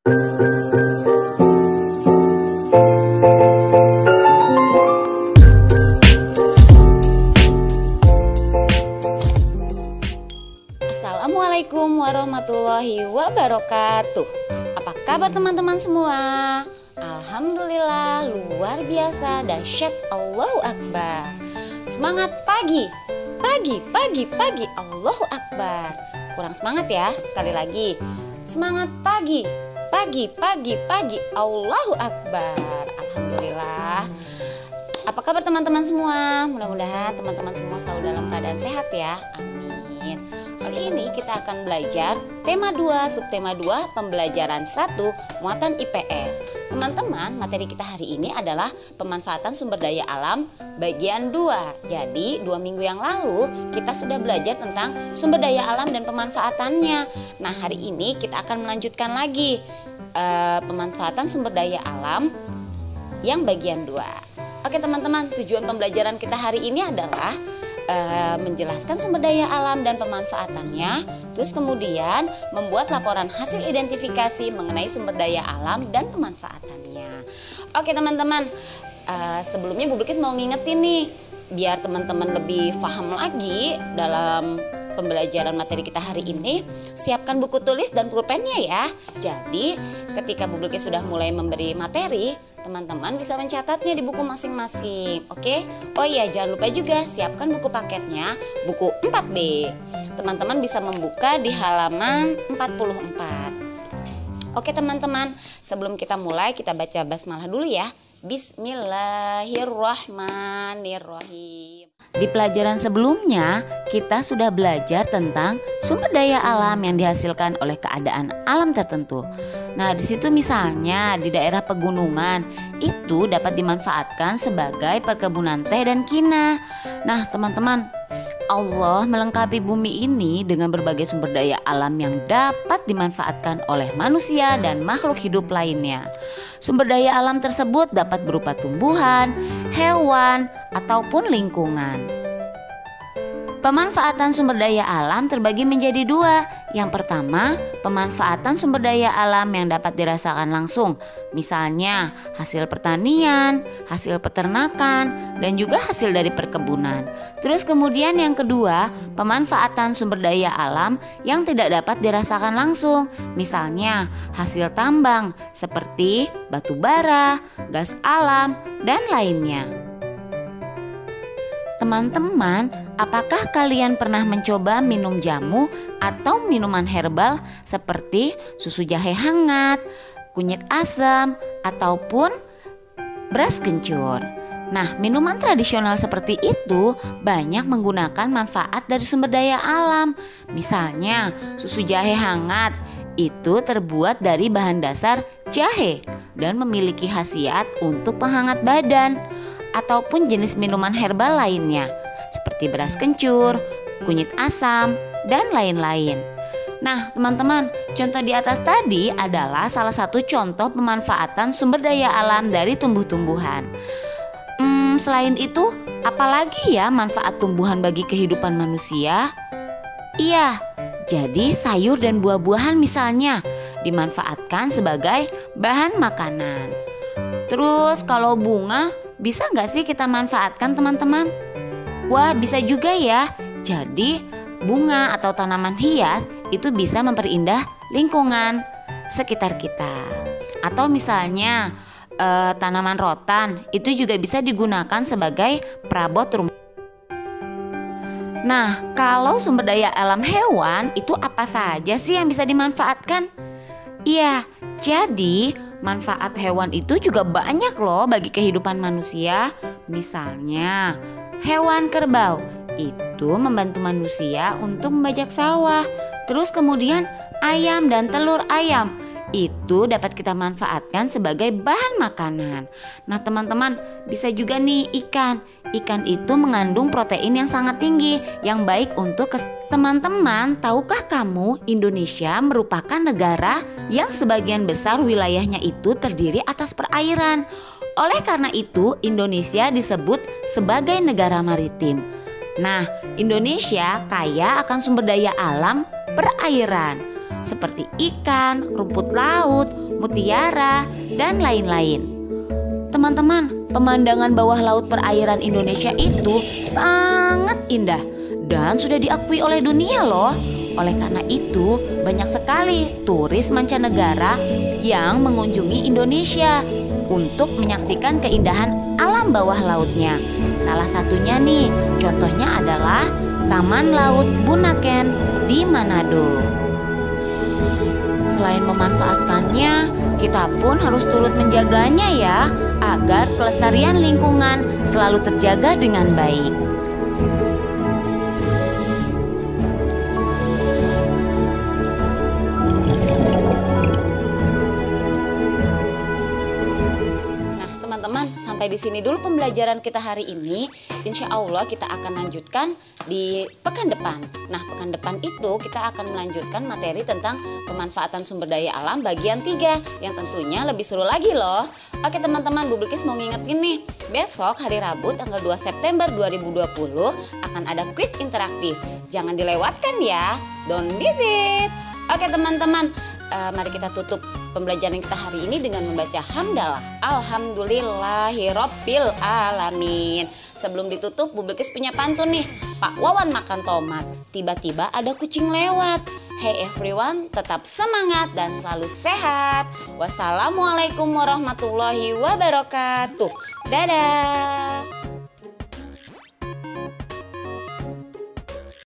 Assalamualaikum warahmatullahi wabarakatuh. Apa kabar teman-teman semua? Alhamdulillah, luar biasa, dahsyat, Allahu Akbar. Semangat pagi, pagi, Allahu Akbar. Kurang semangat ya, sekali lagi. Semangat pagi, pagi, Allahu Akbar. Alhamdulillah. Apa kabar teman-teman semua? Mudah-mudahan teman-teman semua selalu dalam keadaan sehat ya. Amin. Kali ini kita akan belajar tema 2, subtema 2, pembelajaran 1, muatan IPS. Teman-teman, materi kita hari ini adalah pemanfaatan sumber daya alam bagian 2. Jadi 2 minggu yang lalu kita sudah belajar tentang sumber daya alam dan pemanfaatannya. Nah, hari ini kita akan melanjutkan lagi pemanfaatan sumber daya alam yang bagian 2. Oke teman-teman, tujuan pembelajaran kita hari ini adalah menjelaskan sumber daya alam dan pemanfaatannya, terus kemudian membuat laporan hasil identifikasi mengenai sumber daya alam dan pemanfaatannya. Oke teman-teman, sebelumnya Bu Bilkis mau ngingetin nih, biar teman-teman lebih paham lagi dalam pembelajaran materi kita hari ini, siapkan buku tulis dan pulpennya ya. Jadi ketika Bu Bilkis sudah mulai memberi materi, teman-teman bisa mencatatnya di buku masing-masing. Oke? Oh iya, jangan lupa juga siapkan buku paketnya, buku 4B. Teman-teman bisa membuka di halaman 44. Oke teman-teman, sebelum kita mulai kita baca basmalah dulu ya. Bismillahirrahmanirrahim. Di pelajaran sebelumnya kita sudah belajar tentang sumber daya alam yang dihasilkan oleh keadaan alam tertentu. Nah, di situ misalnya di daerah pegunungan itu dapat dimanfaatkan sebagai perkebunan teh dan kina. Nah, teman-teman, Allah melengkapi bumi ini dengan berbagai sumber daya alam yang dapat dimanfaatkan oleh manusia dan makhluk hidup lainnya. Sumber daya alam tersebut dapat berupa tumbuhan, hewan, ataupun lingkungan. Pemanfaatan sumber daya alam terbagi menjadi 2. Yang pertama, pemanfaatan sumber daya alam yang dapat dirasakan langsung. Misalnya, hasil pertanian, hasil peternakan, dan juga hasil dari perkebunan. Terus kemudian yang kedua, pemanfaatan sumber daya alam yang tidak dapat dirasakan langsung. Misalnya, hasil tambang seperti batu bara, gas alam, dan lainnya. Teman-teman, apakah kalian pernah mencoba minum jamu atau minuman herbal seperti susu jahe hangat, kunyit asam, ataupun beras kencur? Nah, minuman tradisional seperti itu banyak menggunakan manfaat dari sumber daya alam. Misalnya, susu jahe hangat itu terbuat dari bahan dasar jahe dan memiliki khasiat untuk penghangat badan. Ataupun jenis minuman herbal lainnya seperti beras kencur, kunyit asam, dan lain-lain. Nah teman-teman, contoh di atas tadi adalah salah satu contoh pemanfaatan sumber daya alam dari tumbuh-tumbuhan. Selain itu, apalagi ya manfaat tumbuhan bagi kehidupan manusia? Iya, jadi sayur dan buah-buahan misalnya dimanfaatkan sebagai bahan makanan. Terus kalau bunga, bisa nggak sih kita manfaatkan teman-teman? Wah, bisa juga ya. Jadi bunga atau tanaman hias itu bisa memperindah lingkungan sekitar kita. Atau misalnya tanaman rotan itu juga bisa digunakan sebagai perabot rumah. Nah, kalau sumber daya alam hewan itu apa saja sih yang bisa dimanfaatkan? Iya, jadi manfaat hewan itu juga banyak loh bagi kehidupan manusia. Misalnya, hewan kerbau itu membantu manusia untuk membajak sawah. Terus kemudian ayam dan telur ayam itu dapat kita manfaatkan sebagai bahan makanan. Nah teman-teman, bisa juga nih ikan. Ikan itu mengandung protein yang sangat tinggi yang baik untuk teman-teman. Tahukah kamu Indonesia merupakan negara yang sebagian besar wilayahnya itu terdiri atas perairan. Oleh karena itu Indonesia disebut sebagai negara maritim. Nah, Indonesia kaya akan sumber daya alam perairan. seperti ikan, rumput laut, mutiara, dan lain-lain. Teman-teman, pemandangan bawah laut perairan Indonesia itu sangat indah dan sudah diakui oleh dunia loh. Oleh karena itu, banyak sekali turis mancanegara yang mengunjungi Indonesia untuk menyaksikan keindahan alam bawah lautnya. Salah satunya nih, contohnya adalah Taman Laut Bunaken di Manado. Selain memanfaatkannya, kita pun harus turut menjaganya ya, agar kelestarian lingkungan selalu terjaga dengan baik. Teman-teman, sampai di sini dulu pembelajaran kita hari ini. Insya Allah kita akan lanjutkan di pekan depan. Nah, pekan depan itu kita akan melanjutkan materi tentang pemanfaatan sumber daya alam bagian 3 yang tentunya lebih seru lagi loh. Oke teman-teman, Bu Bilkis mau ngingetin nih, besok hari Rabu tanggal 2 September 2020 akan ada kuis interaktif. Jangan dilewatkan ya, don't miss it. Oke teman-teman, mari kita tutup pembelajaran kita hari ini dengan membaca hamdalah. Alhamdulillahirabbil alamin. Sebelum ditutup, Bu Bilkis punya pantun nih. Pak Wawan makan tomat, tiba-tiba ada kucing lewat. Hey everyone, tetap semangat dan selalu sehat. Wassalamualaikum warahmatullahi wabarakatuh. Dadah.